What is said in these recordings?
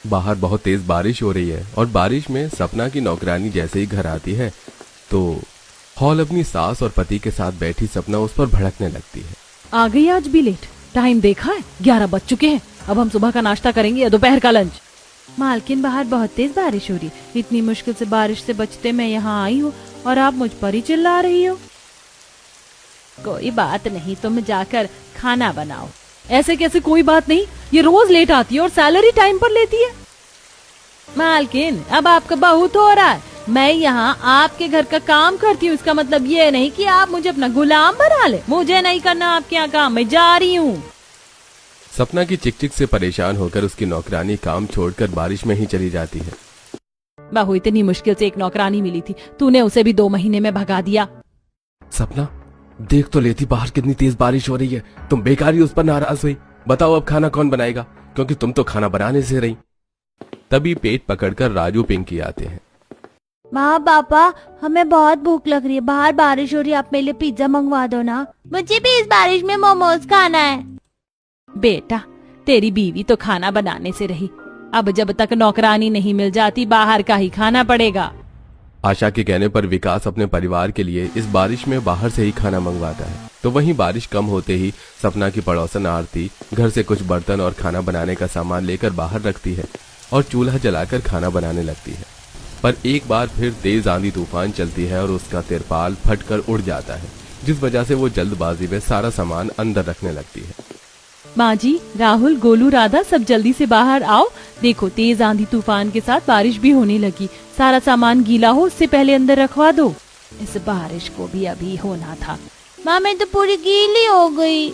बाहर बहुत तेज बारिश हो रही है और बारिश में सपना की नौकरानी जैसे ही घर आती है तो हॉल अपनी सास और पति के साथ बैठी सपना उस पर भड़कने लगती है। आ गई आज भी लेट। टाइम देखा है, 11 बज चुके हैं। अब हम सुबह का नाश्ता करेंगे या दोपहर का लंच। मालकिन बाहर बहुत तेज बारिश हो रही, इतनी मुश्किल से बारिश से बचते मैं यहाँ आई हूँ और आप मुझ पर ही चिल्ला रही हो। कोई बात नहीं, तुम जाकर खाना बनाओ। ऐसे कैसे कोई बात नहीं, ये रोज लेट आती है और सैलरी टाइम पर लेती है। मालकिन अब आपका बहुत हो रहा है। मैं यहाँ आपके घर का काम करती हूँ, इसका मतलब ये नहीं कि आप मुझे अपना गुलाम बना ले। मुझे नहीं करना आपके यहाँ काम, मैं जा रही हूँ। सपना की चिकचिक से परेशान होकर उसकी नौकरानी काम छोड़कर बारिश में ही चली जाती है। बहू, इतनी मुश्किल से एक नौकरानी मिली थी, तूने उसे भी 2 महीने में भगा दिया। सपना देख तो लेती बाहर कितनी तेज बारिश हो रही है, तुम बेकार ही उस पर नाराज हुई। बताओ अब खाना कौन बनाएगा, क्योंकि तुम तो खाना बनाने से रही। तभी पेट पकड़कर राजू पिंकी आते हैं। माँ पापा, हमें बहुत भूख लग रही है, बाहर बारिश हो रही है, आप मेरे लिए पिज्जा मंगवा दो ना। मुझे भी इस बारिश में मोमोज खाना है। बेटा, तेरी बीवी तो खाना बनाने से रही, अब जब तक नौकरानी नहीं मिल जाती बाहर का ही खाना पड़ेगा। आशा के कहने पर विकास अपने परिवार के लिए इस बारिश में बाहर से ही खाना मंगवाता है। तो वहीं बारिश कम होते ही सपना की पड़ोसन आरती घर से कुछ बर्तन और खाना बनाने का सामान लेकर बाहर रखती है और चूल्हा जलाकर खाना बनाने लगती है। पर एक बार फिर तेज आंधी तूफान चलती है और उसका तिरपाल फटकर उड़ जाता है, जिस वजह से वो जल्दबाजी में सारा सामान अंदर रखने लगती है। माँ जी, राहुल, गोलू, राधा, सब जल्दी से बाहर आओ। देखो, तेज आंधी तूफान के साथ बारिश भी होने लगी। सारा सामान गीला हो उससे पहले अंदर रखवा दो। इस बारिश को भी अभी होना था। माँ, मैं तो पूरी गीली हो गई।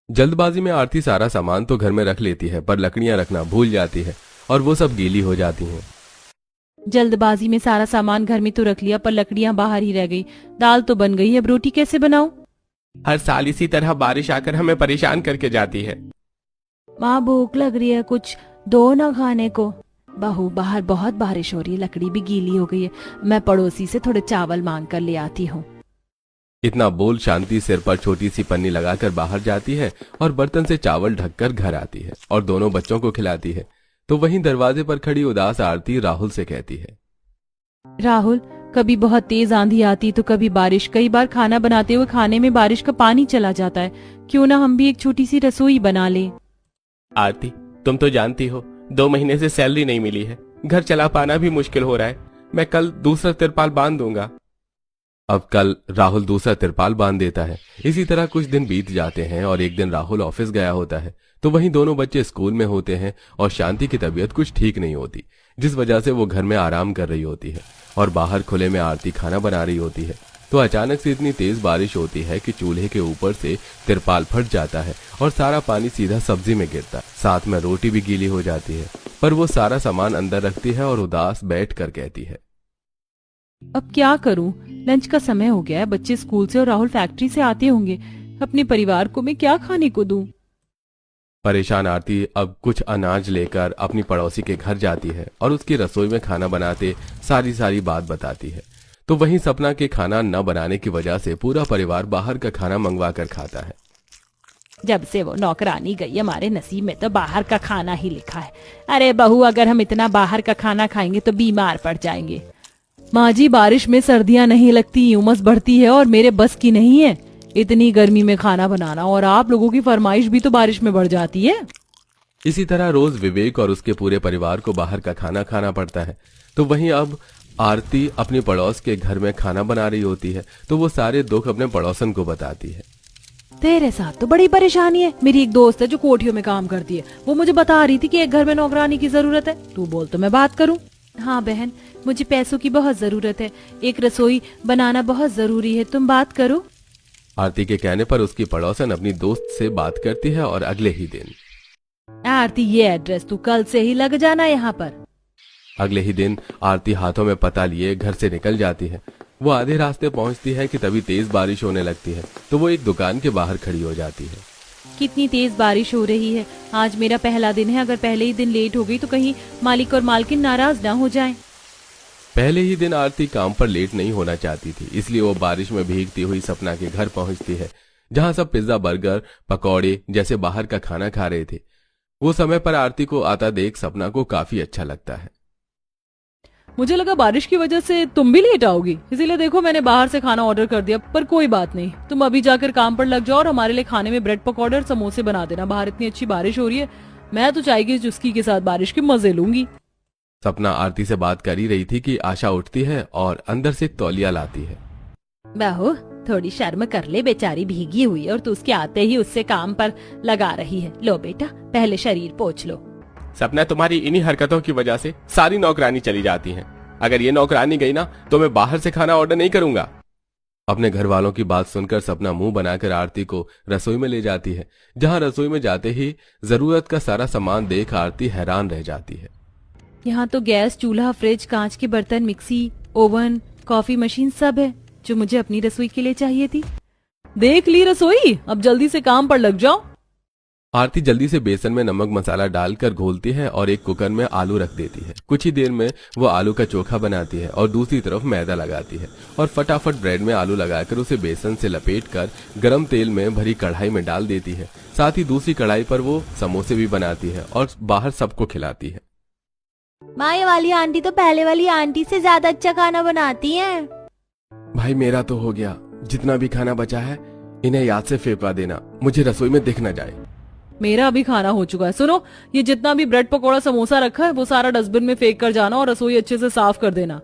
जल्दबाजी में आरती सारा सामान तो घर में रख लेती है, पर लकड़ियां रखना भूल जाती है और वो सब गीली हो जाती हैं। जल्दबाजी में सारा सामान घर में तो रख लिया, पर लकड़ियाँ बाहर ही रह गई। दाल तो बन गई, अब रोटी कैसे बनाऊं? हर साल इसी तरह बारिश आकर हमें परेशान करके जाती है। माँ, भूख लग रही है, कुछ दो ना खाने को। बहू, बाहर बहुत बारिश हो रही है, लकड़ी भी गीली हो गई है। मैं पड़ोसी से थोड़े चावल मांग कर ले आती हूँ। इतना बोल शांति सिर पर छोटी सी पन्नी लगाकर बाहर जाती है और बर्तन से चावल ढककर घर आती है और दोनों बच्चों को खिलाती है। तो वहीं दरवाजे पर खड़ी उदास आरती राहुल से कहती है, राहुल, कभी बहुत तेज आंधी आती तो कभी बारिश। कई बार खाना बनाते हुए खाने में बारिश का पानी चला जाता है। क्यों ना हम भी एक छोटी सी रसोई बना लें। आरती, तुम तो जानती हो 2 महीने से सैलरी नहीं मिली है, घर चला पाना भी मुश्किल हो रहा है। मैं कल दूसरा तिरपाल बांध दूंगा। अब कल राहुल दूसरा तिरपाल बांध देता है। इसी तरह कुछ दिन बीत जाते हैं और एक दिन राहुल ऑफिस गया होता है तो वहीं दोनों बच्चे स्कूल में होते हैं और शांति की तबीयत कुछ ठीक नहीं होती, जिस वजह से वो घर में आराम कर रही होती है और बाहर खुले में आरती खाना बना रही होती है। तो अचानक से इतनी तेज बारिश होती है कि चूल्हे के ऊपर से तिरपाल फट जाता है और सारा पानी सीधा सब्जी में गिरता है। साथ में रोटी भी गीली हो जाती है, पर वो सारा सामान अंदर रखती है और उदास बैठ कर कहती है, अब क्या करूं? लंच का समय हो गया है, बच्चे स्कूल से और राहुल फैक्ट्री से आते होंगे। अपने परिवार को मैं क्या खाने को दूं? परेशान आरती अब कुछ अनाज लेकर अपनी पड़ोसी के घर जाती है और उसकी रसोई में खाना बनाते सारी बात बताती है। तो वहीं सपना के खाना न बनाने की वजह से पूरा परिवार बाहर का खाना मंगवा कर खाता है। जब से वो नौकरानी गई, हमारे नसीब में तो बाहर का खाना ही लिखा है। अरे बहू, अगर हम इतना बाहर का खाना खाएंगे तो बीमार पड़ जाएंगे। माँ जी, बारिश में सर्दियाँ नहीं लगती, उमस बढ़ती है और मेरे बस की नहीं है इतनी गर्मी में खाना बनाना, और आप लोगों की फरमाइश भी तो बारिश में बढ़ जाती है। इसी तरह रोज विवेक और उसके पूरे परिवार को बाहर का खाना खाना पड़ता है। तो वहीं अब आरती अपनी पड़ोस के घर में खाना बना रही होती है तो वो सारे दुख अपने पड़ोसन को बताती है। तेरे साथ तो बड़ी परेशानी है। मेरी एक दोस्त है जो कोठियों में काम करती है, वो मुझे बता रही थी कि एक घर में नौकरानी की जरूरत है। तू बोल तो मैं बात करूं। हाँ बहन, मुझे पैसों की बहुत जरूरत है, एक रसोई बनाना बहुत जरूरी है, तुम बात करो। आरती के कहने पर उसकी पड़ोसन अपनी दोस्त से बात करती है और अगले ही दिन, आरती, ये एड्रेस तू कल से ही लग जाना यहाँ पर। अगले ही दिन आरती हाथों में पता लिए घर से निकल जाती है। वो आधे रास्ते पहुंचती है कि तभी तेज बारिश होने लगती है तो वो एक दुकान के बाहर खड़ी हो जाती है। कितनी तेज बारिश हो रही है। आज मेरा पहला दिन है, अगर पहले ही दिन लेट हो गई तो कहीं मालिक और मालकिन नाराज ना हो जाएं। पहले ही दिन आरती काम पर लेट नहीं होना चाहती थी, इसलिए वो बारिश में भीगती हुई सपना के घर पहुंचती है, जहां सब पिज्जा, बर्गर, पकौड़े जैसे बाहर का खाना खा रहे थे। वो समय पर आरती को आता देख सपना को काफी अच्छा लगता है। मुझे लगा बारिश की वजह से तुम भी लेट आओगी, इसीलिए देखो मैंने बाहर से खाना ऑर्डर कर दिया। पर कोई बात नहीं, तुम अभी जाकर काम पर लग जाओ और हमारे लिए खाने में ब्रेड पकौड़े और समोसे बना देना। बाहर इतनी अच्छी बारिश हो रही है, मैं तो चाय की चुस्की के साथ बारिश के मजे लूंगी। सपना आरती से बात कर ही रही थी कि आशा उठती है और अंदर से एक तौलिया लाती है। बहू थोड़ी शर्म कर ले, बेचारी भीगी हुई है और तू उसके आते ही उससे काम पर लगा रही है। लो बेटा पहले शरीर पोंछ लो। सपना तुम्हारी इन्हीं हरकतों की वजह से सारी नौकरानी चली जाती हैं। अगर ये नौकरानी गई ना तो मैं बाहर से खाना ऑर्डर नहीं करूंगा। अपने घर वालों की बात सुनकर सपना मुंह बनाकर आरती को रसोई में ले जाती है। जहां रसोई में जाते ही जरूरत का सारा सामान देख आरती हैरान रह जाती है। यहाँ तो गैस, चूल्हा, फ्रिज, कांच के बर्तन, मिक्सी, ओवन, कॉफी मशीन सब है जो मुझे अपनी रसोई के लिए चाहिए थी। देख ली रसोई, अब जल्दी से काम पर लग जाओ। आरती जल्दी से बेसन में नमक मसाला डालकर घोलती है और एक कुकर में आलू रख देती है। कुछ ही देर में वो आलू का चोखा बनाती है और दूसरी तरफ मैदा लगाती है और फटाफट ब्रेड में आलू लगाकर उसे बेसन से लपेटकर गरम तेल में भरी कढ़ाई में डाल देती है। साथ ही दूसरी कढ़ाई पर वो समोसे भी बनाती है और बाहर सबको खिलाती है। माँ ये वाली आंटी तो पहले वाली आंटी से ज्यादा अच्छा खाना बनाती हैं। भाई मेरा तो हो गया, जितना भी खाना बचा है इन्हें याद से फेंकवा देना, मुझे रसोई में दिख न जाए। मेरा भी खाना हो चुका है। सुनो, ये जितना भी ब्रेड पकोड़ा समोसा रखा है वो सारा डस्टबिन में फेंक कर जाना और रसोई अच्छे से साफ कर देना।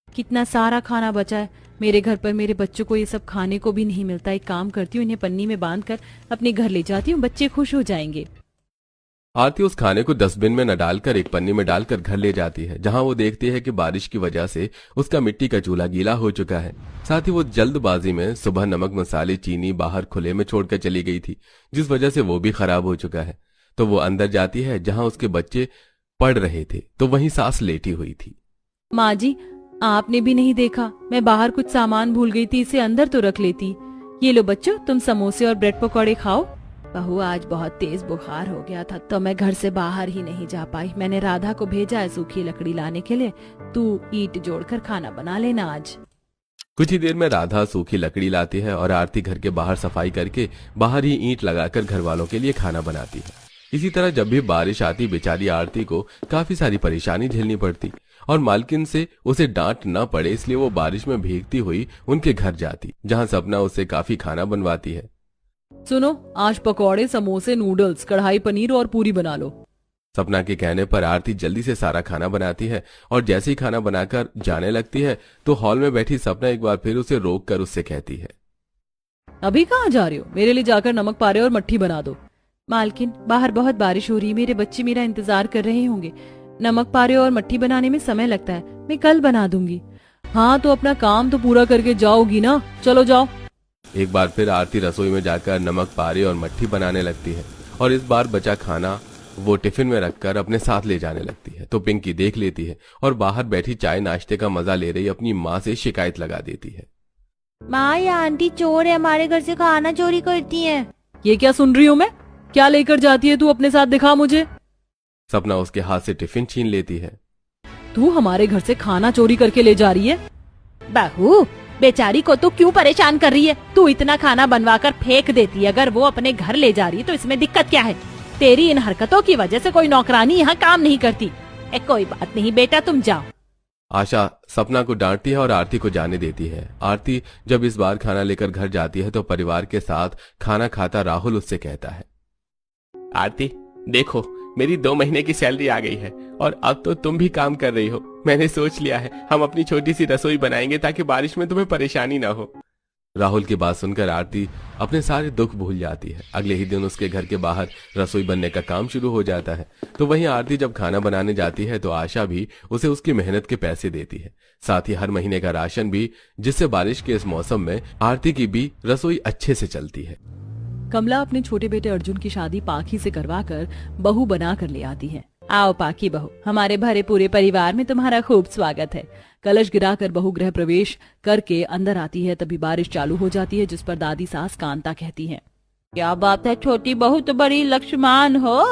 कितना सारा खाना बचा है। मेरे घर पर मेरे बच्चों को ये सब खाने को भी नहीं मिलता। एक काम करती हूँ, इन्हें पन्नी में बांधकर अपने घर ले जाती हूँ, बच्चे खुश हो जाएंगे। आरती उस खाने को डस्टबिन में न डालकर एक पन्नी में डालकर घर ले जाती है, जहां वो देखती है कि बारिश की वजह से उसका मिट्टी का चूल्हा गीला हो चुका है। साथ ही वो जल्दबाजी में सुबह नमक मसाले चीनी बाहर खुले में छोड़कर चली गई थी, जिस वजह से वो भी खराब हो चुका है। तो वो अंदर जाती है जहां उसके बच्चे पढ़ रहे थे, तो वहीं सास लेटी हुई थी। माँ जी आपने भी नहीं देखा, मैं बाहर कुछ सामान भूल गई थी, इसे अंदर तो रख लेती। ये लो बच्चों, तुम समोसे और ब्रेड पकौड़े खाओ। बहू आज बहुत तेज बुखार हो गया था तो मैं घर से बाहर ही नहीं जा पाई। मैंने राधा को भेजा है सूखी लकड़ी लाने के लिए, तू ईंट जोड़कर खाना बना लेना आज। कुछ ही देर में राधा सूखी लकड़ी लाती है और आरती घर के बाहर सफाई करके बाहर ही ईंट लगाकर घर वालों के लिए खाना बनाती है। इसी तरह जब भी बारिश आती बेचारी आरती को काफी सारी परेशानी झेलनी पड़ती और मालकिन से उसे डांट न पड़े इसलिए वो बारिश में भीगती हुई उनके घर जाती, जहां सपना उससे काफी खाना बनवाती है। सुनो, आज पकौड़े, समोसे, नूडल्स, कढ़ाई पनीर और पूरी बना लो। सपना के कहने पर आरती जल्दी से सारा खाना बनाती है और जैसे ही खाना बनाकर जाने लगती है तो हॉल में बैठी सपना एक बार फिर उसे रोककर उससे कहती है, अभी कहाँ जा रही हो? मेरे लिए जाकर नमक पारे और मट्ठी बना दो। मालकिन बाहर बहुत बारिश हो रही है, मेरे बच्चे मेरा इंतजार कर रहे होंगे। नमक पारे और मट्ठी बनाने में समय लगता है, मैं कल बना दूंगी। हाँ तो अपना काम तो पूरा करके जाओगी ना, चलो जाओ। एक बार फिर आरती रसोई में जाकर नमक पारे और मट्ठी बनाने लगती है और इस बार बचा खाना वो टिफिन में रखकर अपने साथ ले जाने लगती है। तो पिंकी देख लेती है और बाहर बैठी चाय नाश्ते का मजा ले रही अपनी माँ से शिकायत लगा देती है। माँ ये आंटी चोर है, हमारे घर से खाना चोरी करती है। ये क्या सुन रही हूँ मैं? क्या लेकर जाती है तू अपने साथ, दिखा मुझे। सपना उसके हाथ से टिफिन छीन लेती है। तू हमारे घर से खाना चोरी करके ले जा रही है? बहू बेचारी को तू क्यों परेशान कर रही है? तू इतना खाना बनवाकर फेंक देती है, अगर वो अपने घर ले जा रही है तो इसमें दिक्कत क्या है? तेरी इन हरकतों की वजह से कोई नौकरानी यहाँ काम नहीं करती। कोई बात नहीं बेटा, तुम जाओ। आशा सपना को डांटती है और आरती को जाने देती है। आरती जब इस बार खाना लेकर घर जाती है तो परिवार के साथ खाना खाता राहुल उससे कहता है, आरती देखो मेरी 2 महीने की सैलरी आ गई है और अब तो तुम भी काम कर रही हो। मैंने सोच लिया है हम अपनी छोटी सी रसोई बनाएंगे ताकि बारिश में तुम्हें परेशानी ना हो। राहुल की बात सुनकर आरती अपने सारे दुख भूल जाती है। अगले ही दिन उसके घर के बाहर रसोई बनने का काम शुरू हो जाता है। तो वहीं आरती जब खाना बनाने जाती है तो आशा भी उसे उसकी मेहनत के पैसे देती है, साथ ही हर महीने का राशन भी, जिससे बारिश के इस मौसम में आरती की भी रसोई अच्छे से चलती है। कमला अपने छोटे बेटे अर्जुन की शादी पाखी से करवाकर बहू बना कर ले आती है। आओ पाखी बहू, हमारे भरे पूरे परिवार में तुम्हारा खूब स्वागत है। कलश गिराकर बहू गृह प्रवेश करके अंदर आती है, तभी बारिश चालू हो जाती है, जिस पर दादी सास कांता कहती है, क्या बात है छोटी बहू, तो बड़ी लक्ष्मण हो,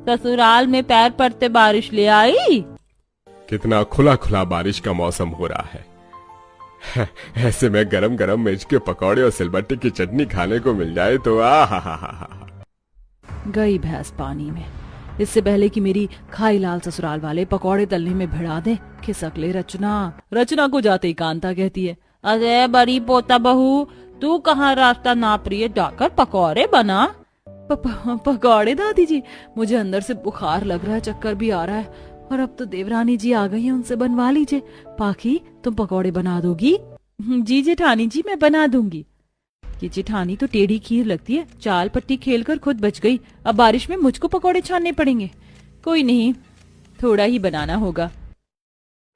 ससुराल में पैर पड़ते बारिश ले आई। कितना खुला खुला बारिश का मौसम हो रहा है। ऐसे में गरम गरम मिर्च के पकौड़े और सिलबट्टे की चटनी खाने को मिल जाए तो आ हा हा हा। गई भैंस पानी में। इससे पहले कि मेरी खाई लाल ससुराल वाले पकौड़े तलने में भिड़ा दे। खिसक ले रचना। रचना को जाते ही कांता कहती है, अरे बड़ी पोता बहू, तू कहाँ रास्ता नाप रही है, जाकर पकौड़े बना। पकौड़े दादी जी? मुझे अंदर से बुखार लग रहा है, चक्कर भी आ रहा है, और अब तो देवरानी जी आ गई हैं, उनसे बनवा लीजिए। पाखी, तुम पकौड़े बना दोगी? जी जेठानी जी, मैं बना दूंगी। ये जेठानी तो टेढ़ी खीर लगती है, चाल पट्टी खेलकर खुद बच गई। अब बारिश में मुझको पकौड़े छानने पड़ेंगे। कोई नहीं, थोड़ा ही बनाना होगा।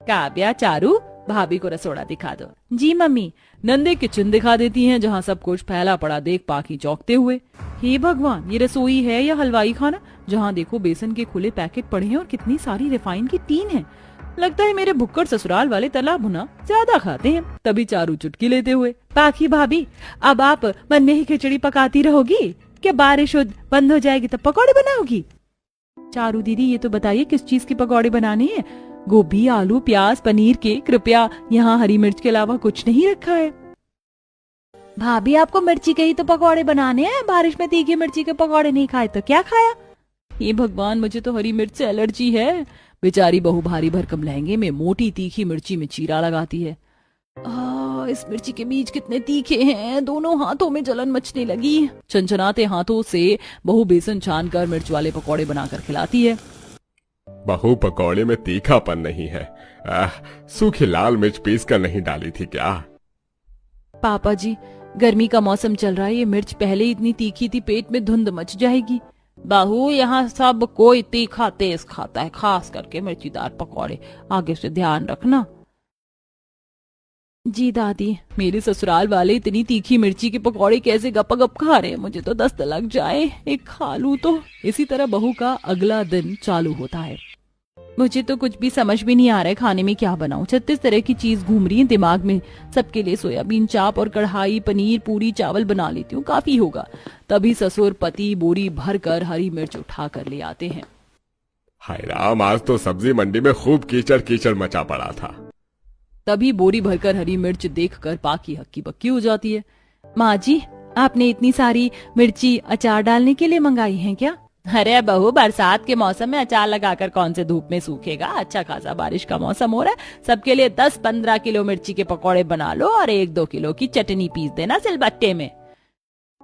काव्या, चारू, भाभी को रसोड़ा दिखा दो। जी मम्मी। नंदे किचन दिखा देती हैं, जहाँ सब कुछ फैला पड़ा देख पाखी चौंकते हुए, हे भगवान, ये रसोई है या हलवाई खाना? जहाँ देखो बेसन के खुले पैकेट पड़े हैं और कितनी सारी रिफाइन की टीन है। लगता है मेरे भुक्कड़ ससुराल वाले तला भुना ज्यादा खाते हैं। तभी चारू चुटकी लेते हुए, पाखी भाभी, अब आप मन में ही खिचड़ी पकाती रहोगी? क्या बारिश बंद हो जाएगी तब पकौड़े बनाओगी? चारू दीदी, ये तो बताइए किस चीज के पकौड़े बनाने हैं? गोभी, आलू, प्याज, पनीर के? कृपया यहाँ हरी मिर्च के अलावा कुछ नहीं रखा है। भाभी, आपको मिर्ची के ही तो पकौड़े बनाने हैं। बारिश में तीखी मिर्ची के पकौड़े नहीं खाए तो क्या खाया? ये भगवान, मुझे तो हरी मिर्च से एलर्जी है। बेचारी बहू भारी भरकम लहंगे में मोटी तीखी मिर्ची में चीरा लगाती है। इस मिर्ची के बीज कितने तीखे हैं, दोनों हाथों में जलन मचने लगी। चंचनाते हाथों से बहू बेसन छानकर मिर्च वाले पकौड़े बनाकर खिलाती है। बहू, पकौड़े में तीखापन नहीं है। सूखी लाल मिर्च पीस कर नहीं डाली थी क्या? पापा जी, गर्मी का मौसम चल रहा है, ये मिर्च पहले ही इतनी तीखी थी, पेट में धुंध मच जाएगी। बहू, यहाँ सब कोई तीखा तेज खाता है, खास करके मिर्चीदार पकौड़े। आगे से ध्यान रखना। जी दादी, मेरे ससुराल वाले इतनी तीखी मिर्ची के पकौड़े कैसे गपगप खा रहे हैं, मुझे तो दस्त लग जाए, एक खा लूं तो। इसी तरह बहू का अगला दिन चालू होता है। मुझे तो कुछ भी समझ भी नहीं आ रहा है खाने में क्या बनाऊं। 36 तरह की चीज घूम रही है दिमाग में। सबके लिए सोयाबीन चाप और कढ़ाई पनीर पूरी चावल बना लेती हूँ, काफी होगा। तभी ससुर पति बोरी भर कर हरी मिर्च उठा कर ले आते हैं। हाय राम, आज तो सब्जी मंडी में खूब कीचड़ कीचड़ मचा पड़ा था। तभी बोरी भरकर हरी मिर्च देखकर पाकी हक्की बक्की हो जाती है। माँ जी, आपने इतनी सारी मिर्ची अचार डालने के लिए मंगाई हैं क्या? अरे बहू, बरसात के मौसम में अचार लगाकर कौन से धूप में सूखेगा। अच्छा खासा बारिश का मौसम हो रहा है, सबके लिए 10-15 किलो मिर्ची के पकौड़े बना लो और 1-2 किलो की चटनी पीस देना सिलबट्टे में।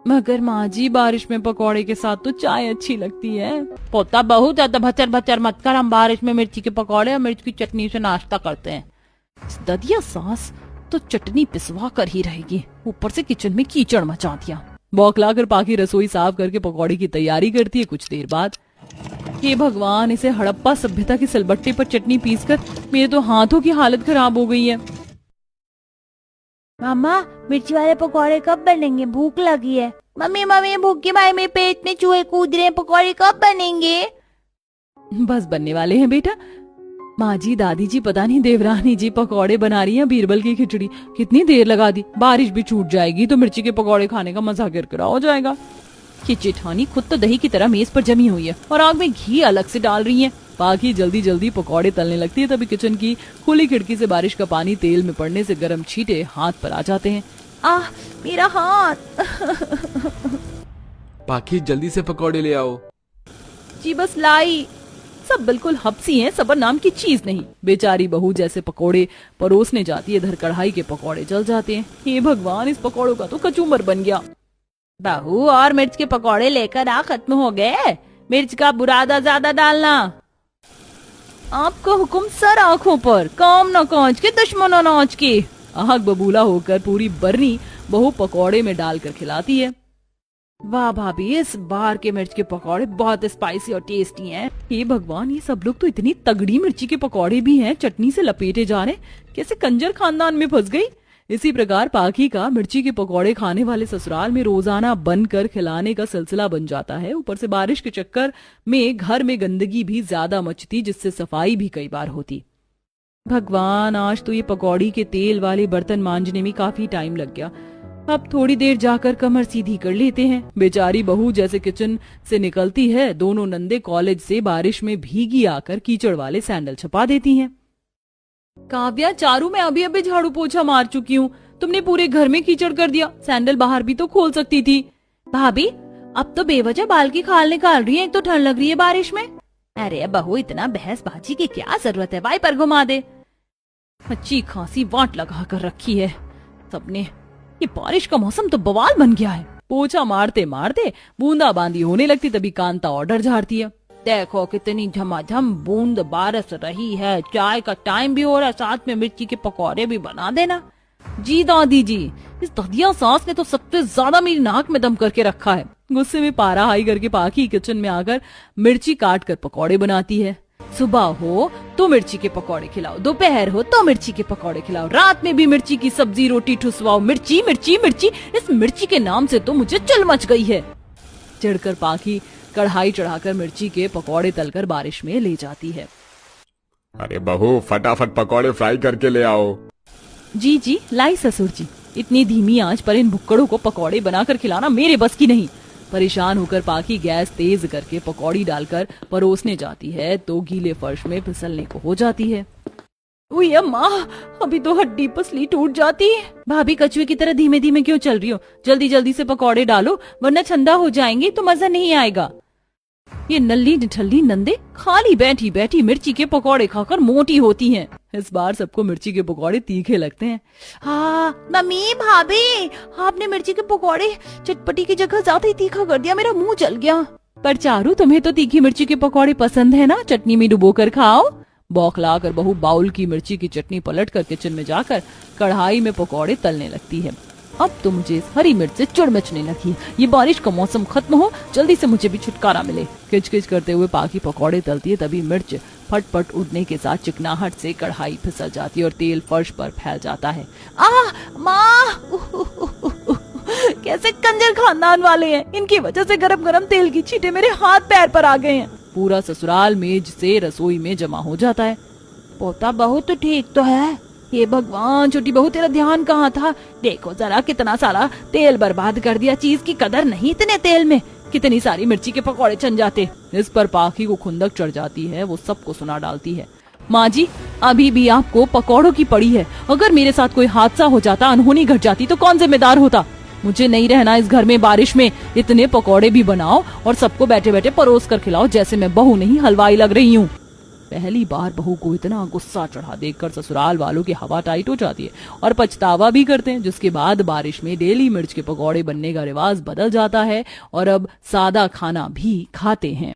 मगर माँ जी, बारिश में पकौड़े के साथ तो चाय अच्छी लगती है। पोता बहू, ज्यादा भचर भचर मत कर। हम बारिश में मिर्ची के पकौड़े और मिर्च की चटनी से नाश्ता करते हैं। ददिया सास तो चटनी पिसवा कर ही रहेगी, ऊपर से किचन में कीचड़ मचा दिया। बौखला कर पाकी रसोई साफ करके पकौड़े की तैयारी करती है। कुछ देर बाद, हे भगवान, इसे हड़प्पा सभ्यता की सिलबट्टे पर चटनी पीसकर मेरे तो हाथों की हालत खराब हो गई है। मामा, मिर्ची वाले पकौड़े कब बनेंगे? भूख लगी है। मम्मी मम्मी, भूख के मारे मेरे पेट में चूहे कूद रहे हैं, पकौड़े कब बनेंगे? बस बनने वाले हैं बेटा। माँ जी, दादी जी, पता नहीं देवरानी जी पकौड़े बना रही हैं, बीरबल की खिचड़ी। कितनी देर लगा दी, बारिश भी छूट जाएगी तो मिर्ची के पकौड़े खाने का मजा किरकिरा हो जाएगा। कि जेठानी खुद तो दही की तरह मेज पर जमी हुई है और आग में घी अलग से डाल रही है। पाकी जल्दी जल्दी पकौड़े तलने लगती है। तभी किचन की खुली खिड़की से बारिश का पानी तेल में पड़ने से गर्म छींटे हाथ पर आ जाते हैं। आह, मेरा हाथ। पाकी, जल्दी से पकौड़े ले आओ। जी बस लाई। सब बिल्कुल हपसी हैं, सबर नाम की चीज नहीं। बेचारी बहू जैसे पकोड़े परोसने जाती है, इधर कढ़ाई के पकोड़े जल जाते हैं। हे भगवान, इस पकोड़ों का तो कचूमर बन गया। बहू, और मिर्च के पकोड़े लेकर आ, खत्म हो गए। मिर्च का बुरादा ज्यादा डालना। आपका हुक्म सर आंखों पर, काम न कांच के दुश्मनों नाच के। आग बबूला होकर पूरी बरनी बहू पकोड़े में डालकर खिलाती है। वाह भाभी, इस बार के मिर्च के पकौड़े बहुत स्पाइसी और टेस्टी हैं। हे भगवान, ये सब लोग तो इतनी तगड़ी मिर्ची के पकौड़े भी हैं, चटनी से लपेटे जा रहे। कैसे कंजर खानदान में फंस गई। इसी प्रकार पाकी का मिर्ची के पकौड़े खाने वाले ससुराल में रोजाना बनकर खिलाने का सिलसिला बन जाता है। ऊपर से बारिश के चक्कर में घर में गंदगी भी ज्यादा मचती, जिससे सफाई भी कई बार होती। भगवान, आज तो ये पकौड़ी के तेल वाले बर्तन मांजने में काफी टाइम लग गया। अब थोड़ी देर जाकर कमर सीधी कर लेते हैं। बेचारी बहू जैसे किचन से निकलती है, दोनों नंदे कॉलेज से बारिश में भीगी आकर कीचड़ वाले सैंडल छपा देती हैं। काव्या, चारू, मैं अभी अभी झाड़ू पोछा मार चुकी हूँ, तुमने पूरे घर में कीचड़ कर दिया। सैंडल बाहर भी तो खोल सकती थी। भाभी, अब तो बेवजह बाल की खाल निकाल रही है, एक तो ठंड लग रही है बारिश में। अरे बहू, इतना बहसबाजी की क्या जरूरत है, वाइपर घुमा दे। अच्छी खासी वाट लगा कर रखी है सबने। ये बारिश का मौसम तो बवाल बन गया है। पोछा मारते मारते बूंदाबांदी होने लगती, तभी कांता ऑर्डर झाड़ती है। देखो कितनी झमाझम बूंद बारिश रही है, चाय का टाइम भी हो रहा है, साथ में मिर्ची के पकौड़े भी बना देना। जी दादी जी, इस ददिया सास ने तो सबसे ज्यादा मेरी नाक में दम करके रखा है। गुस्से में पारा हाई करके पाखी किचन में आकर मिर्ची काट कर पकौड़े बनाती है। सुबह हो तो मिर्ची के पकौड़े खिलाओ, दोपहर हो तो मिर्ची के पकौड़े खिलाओ, रात में भी मिर्ची की सब्जी रोटी ठुसवाओ। मिर्ची मिर्ची मिर्ची, इस मिर्ची के नाम से तो मुझे चल मच गई है। चिढ़कर पाखी कढ़ाई चढ़ाकर मिर्ची के पकौड़े तलकर बारिश में ले जाती है। अरे बहू, फटाफट पकौड़े फ्राई करके ले आओ। जी जी लाई ससुर जी। इतनी धीमी आंच पर इन भुक्कड़ों को पकौड़े बनाकर खिलाना मेरे बस की नहीं। परेशान होकर पाखी गैस तेज करके पकौड़ी डालकर परोसने जाती है तो गीले फर्श में फिसलने को हो जाती है। उई अम्मा, अभी तो हड्डी पसली टूट जाती है। भाभी कछुए की तरह धीमे धीमे क्यों चल रही हो? जल्दी जल्दी से पकौड़े डालो वरना ठंडा हो जाएंगे तो मजा नहीं आएगा। ये नल्ली निठल्ली नंदे खाली बैठी बैठी मिर्ची के पकौड़े खाकर मोटी होती हैं। इस बार सबको मिर्ची के पकौड़े तीखे लगते हैं। हाँ मम्मी, भाभी, आपने मिर्ची के पकौड़े चटपटी की जगह ज्यादा ही तीखा कर दिया, मेरा मुंह जल गया। पर चारू, तुम्हें तो तीखी मिर्ची के पकौड़े पसंद है ना? चटनी में डुबो कर खाओ। बौखला कर बहू बाउल की मिर्ची की चटनी पलट कर किचन में जाकर कढ़ाई में पकौड़े तलने लगती है। अब तो मुझे हरी मिर्च से चिढ़ मचने लगी है। ये बारिश का मौसम खत्म हो, जल्दी से मुझे भी छुटकारा मिले। किचकिच करते हुए पाखी पकौड़े तलती है, तभी मिर्च फटफट उड़ने के साथ चिकनाहट से कढ़ाई फिसल जाती है और तेल फर्श पर फैल जाता है। माँ, कैसे कंजर खानदान वाले हैं, इनकी वजह से गरम गरम तेल की छींटे मेरे हाथ पैर पर आ गए हैं। पूरा ससुराल मेज से रसोई में जमा हो जाता है। पोता बहू तो ठीक तो है। ये भगवान, छोटी बहू तेरा ध्यान कहाँ था? देखो जरा कितना सारा तेल बर्बाद कर दिया, चीज की कदर नहीं इतने तेल में। कितनी सारी मिर्ची के पकौड़े छन जाते। इस पर पाखी को खुंदक चढ़ जाती है। वो सबको सुना डालती है। माँ जी, अभी भी आपको पकौड़ों की पड़ी है। अगर मेरे साथ कोई हादसा हो जाता, अनहोनी घट जाती तो कौन जिम्मेदार होता? मुझे नहीं रहना इस घर में बारिश में। इतने पकौड़े भी बनाओ और सबको बैठे बैठे परोस कर खिलाओ, जैसे मैं बहू नहीं हलवाई लग रही हूँ। पहली बार बहू को इतना गुस्सा चढ़ा देखकर ससुराल वालों की हवा टाइट हो जाती है और पछतावा भी करते हैं। जिसके बाद बारिश में डेली मिर्च के पकौड़े बनने का रिवाज बदल जाता है और अब सादा खाना भी खाते हैं।